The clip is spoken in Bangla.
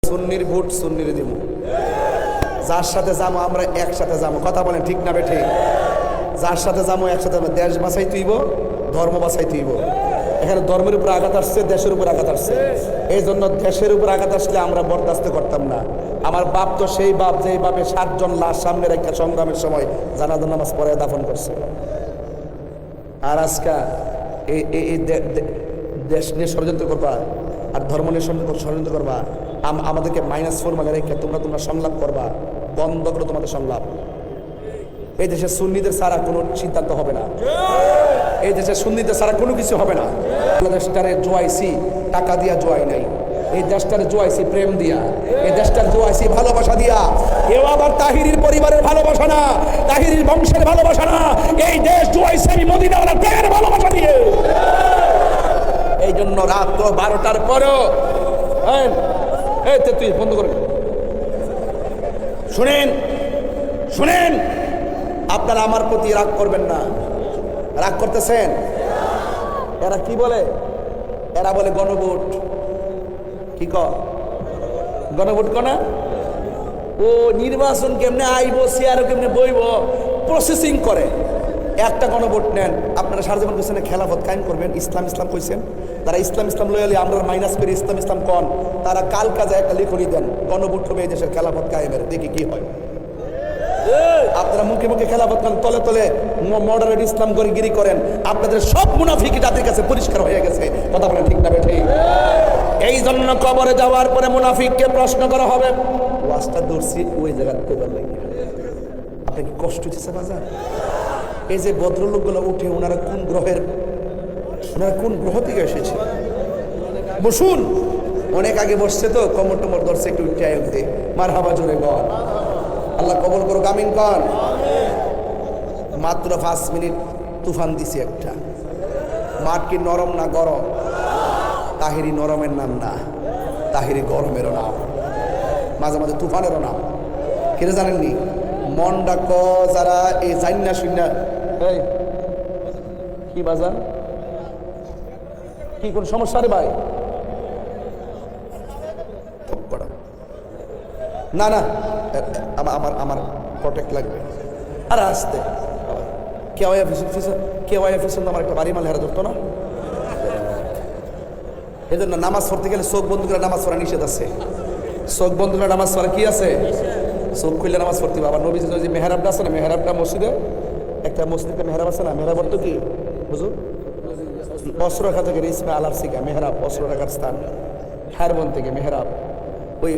সুন্নির ভোট সুন্নির দিব, যার সাথে যাবো আমরা একসাথে যাবো। কথা বলেন ঠিক না বেঠিক? যার সাথে যাবো একসাথে, দেশ বাঁচাই তুইব, ধর্ম বাঁচাই তুইব। এখানে ধর্মের উপর আঘাত আসছে, দেশের উপর আঘাত আসছে। এই জন্য দেশের উপর আঘাত আসলে আমরা বরদাস্ত করতাম না। আমার বাপ তো সেই বাপ যেই বাপে 7 জন লাশ সামনে রেখে সংগ্রামের সময় জানাজার নামাজ পড়ে দাফন করছে। আর আজকে এই দেশ নিয়ে ষড়যন্ত্র করবা আর ধর্ম নিয়ে ষড়যন্ত্র করবা, আমাদেরকে -4 মানে রেখে তোমরা সংলাপ করবা। বন্ধ করো তোমাদের সংলাপ। এই দেশে সুন্নিদের ছাড়া কোনো সিদ্ধান্ত হবে না, এই দেশে সুন্নিদের ছাড়া কোনো কিছু হবে না। দেশটারে জোয়াইছি টাকা দিয়া, জোয়াই নাই। এই দেশটারে জোয়াইছি প্রেম দিয়া, এই দেশটার জোয়াইছি ভালোবাসা দিয়া। এও আবার তাহিরির পরিবারের ভালোবাসা না, তাহিরির বংশের ভালোবাসা না, এই দেশ জোয়াইছি আমি মদিনাওয়ালার প্রেমের ভালোবাসা দিয়ে। এই জন্য রাত 12টার পরেও তুই বন্ধ করে শুনেন, শুনেন, আপনারা আমার প্রতি রাগ করবেন না। রাগ করতেছেন? এরা কি বলে? এরা বলে গণভোট। কি কর গণভোট কনা? ও নির্বাচন কেমনে আইব, চেয়ারও কেমনে বইব, প্রসেসিং করে। একটা গণভোট নেন, আপনারা সারা জীবন কইছেন খেলাফত কায়েম করবেন, ইসলাম ইসলাম কইছেন। তারা ইসলাম ইসলাম লয়ালি আমরা মাইনাস করে ইসলাম ইসলাম কন। তারা কাল কাজে একটা লিখনি দেন, গণভোট হবে এই দেশের খেলাফত কায়েমের, দেখি কি হয়। আপনারা মুখে মুখে খেলাফত করেন, তলে তলে মডারেট ইসলাম করে গিরি করেন। আপনাদের সব মুনাফিকি তাদের কাছে পরিষ্কার হয়ে গেছে। কথা বলেন ঠিক না বেঠিক? এই জন্য কবরে যাওয়ার পরে মুনাফিককে প্রশ্ন করা হবে, ওয়াজটা দর্শি ওই জায়গায় কইবার লাগে। আপনি কি কষ্ট হচ্ছে বাজার? এই যে ভদ্রলোকগুলো উঠে, ওনারা কোন গ্রহের, ওনারা কোন গ্রহ থেকে এসেছে? বসুন, অনেক আগে বসছে তো, কমর টমর ধরছে, একটু উঠে আয়তে মারহাবা জোরে গন, আল্লাহ কবল করো, আমিন কন। মাত্র 5 মিনিট তুফান দিছে একটা। মাঠ কি নরম না গরম? তাহিরি নরমের নাম না, তাহিরি গরমেরও নাম, মাঝে মাঝে তুফানেরও নাম। কেন জানেননি? মন ডাক যারা এই জান্না শুন্না। এই কি বাজার, কি কোন সমস্যা রে ভাই? না না, আমার প্রটেক্ট লাগবে। আর আসতে কেওয়াইফিস আমার একটা বাড়ি মাল হেরা ধরতো না। এই জন্য নামাজ পড়তে গেলে চোখ বন্ধ করে নামাজ পড়া নিষেধ আছে। চোখ বন্ধ করে নামাজ পড়া কি আছে? চোখ খুললে নামাজ পড়তে হবে। আবার নবীজি যে মেহরাবটা আছে না, মেহরাবটা মসজিদে, একটা মসজিদে মেহরাব আছে না, মেহরাব অর্থ কি বুঝুন? অস্ত্র রাখা থেকে ইসমে আলার সিকা, মেহরাব অস্ত্র রাখার স্থান। হারবন থেকে মেহরাব